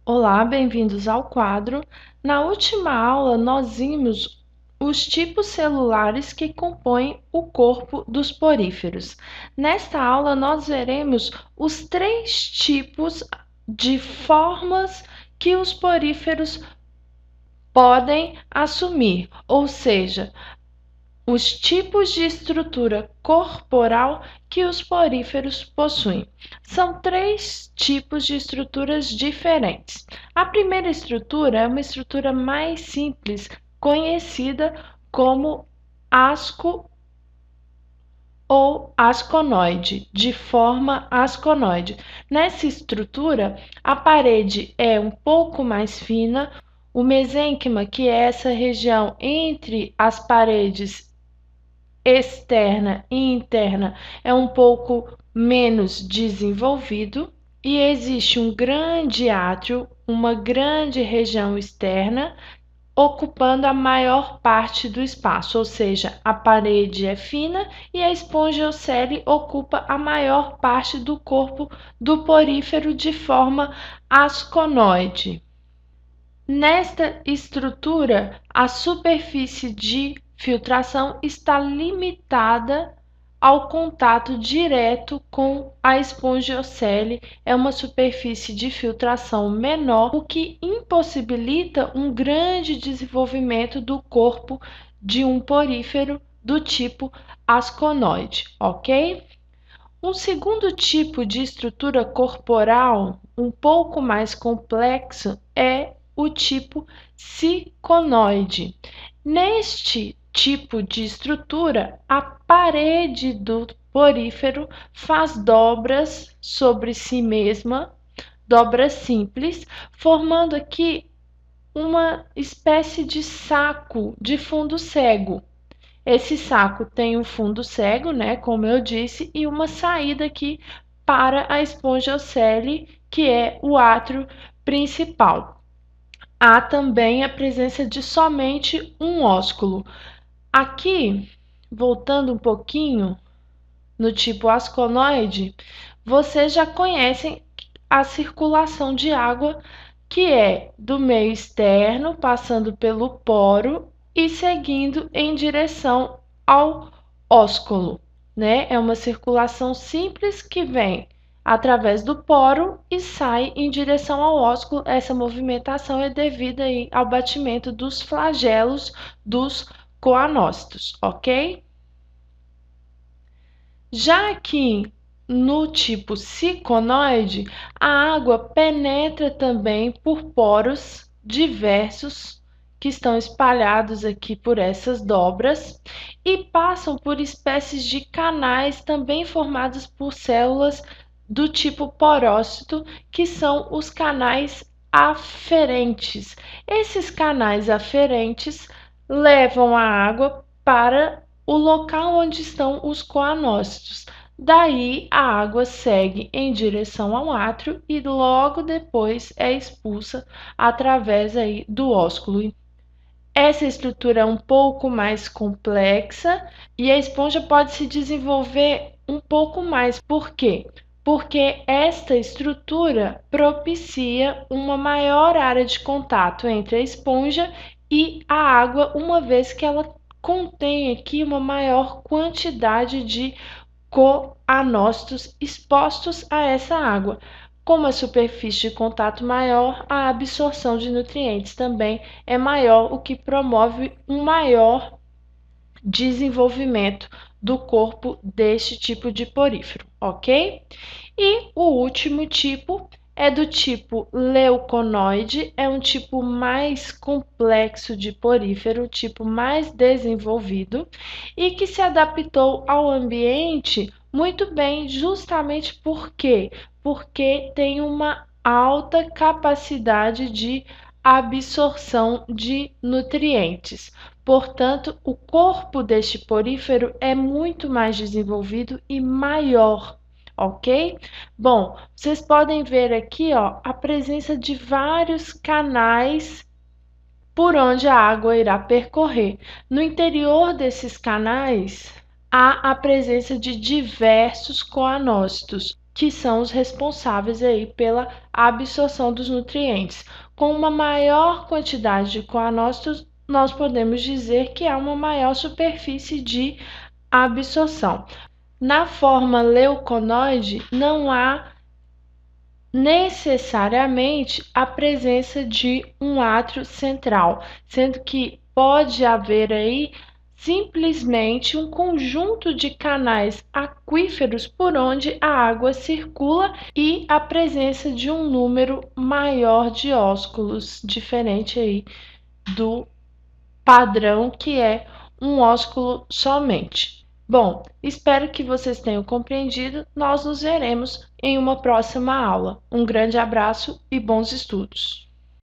Olá, bem-vindos ao quadro. Na última aula, nós vimos os tipos celulares que compõem o corpo dos poríferos. Nesta aula, nós veremos os três tipos de formas que os poríferos podem assumir, ou seja, os tipos de estrutura corporal que os poríferos possuem. São três tipos de estruturas diferentes. A primeira estrutura é uma estrutura mais simples, conhecida como asco ou asconoide, de forma asconoide. Nessa estrutura, a parede é um pouco mais fina, o mesênquima, que é essa região entre as paredes externa e interna, é um pouco menos desenvolvido e existe um grande átrio, uma grande região externa, ocupando a maior parte do espaço, ou seja, a parede é fina e a espongiocele ocupa a maior parte do corpo do porífero de forma asconoide. Nesta estrutura, a superfície de filtração está limitada ao contato direto com a espongiocele, é uma superfície de filtração menor, o que impossibilita um grande desenvolvimento do corpo de um porífero do tipo asconoide, ok? Um segundo tipo de estrutura corporal um pouco mais complexo é o tipo ciconoide. Neste tipo de estrutura, a parede do porífero faz dobras sobre si mesma, dobras simples, formando aqui uma espécie de saco de fundo cego. Esse saco tem um fundo cego, né, como eu disse, e uma saída aqui para a espongiocele, que é o átrio principal. Há também a presença de somente um ósculo. Aqui, voltando um pouquinho no tipo asconoide, vocês já conhecem a circulação de água, que é do meio externo, passando pelo poro e seguindo em direção ao ósculo, né? É uma circulação simples que vem através do poro e sai em direção ao ósculo. Essa movimentação é devida aí ao batimento dos flagelos dos coanócitos, ok? Já aqui no tipo ciconoide, a água penetra também por poros diversos que estão espalhados aqui por essas dobras e passam por espécies de canais também formados por células do tipo porócito, que são os canais aferentes. Esses canais aferentes levam a água para o local onde estão os coanócitos. Daí a água segue em direção ao átrio e logo depois é expulsa através aí do ósculo. Essa estrutura é um pouco mais complexa e a esponja pode se desenvolver um pouco mais. Por quê? Porque esta estrutura propicia uma maior área de contato entre a esponja e a água, uma vez que ela contém aqui uma maior quantidade de coanócitos expostos a essa água. Com uma superfície de contato maior, a absorção de nutrientes também é maior, o que promove um maior desenvolvimento do corpo deste tipo de porífero, ok? E o último tipo é do tipo leuconoide, é um tipo mais complexo de porífero, tipo mais desenvolvido e que se adaptou ao ambiente muito bem, justamente porque tem uma alta capacidade de absorção de nutrientes. Portanto, o corpo deste porífero é muito mais desenvolvido e maior, ok? Bom, vocês podem ver aqui, ó, a presença de vários canais por onde a água irá percorrer. No interior desses canais, há a presença de diversos coanócitos. que são os responsáveis aí pela absorção dos nutrientes. Com uma maior quantidade de coanócitos, nós podemos dizer que há uma maior superfície de absorção. Na forma leuconoide, não há necessariamente a presença de um átrio central, sendo que pode haver aí simplesmente um conjunto de canais aquíferos por onde a água circula e a presença de um número maior de ósculos, diferente aí do padrão que é um ósculo somente. Bom, espero que vocês tenham compreendido. Nós nos veremos em uma próxima aula. Um grande abraço e bons estudos!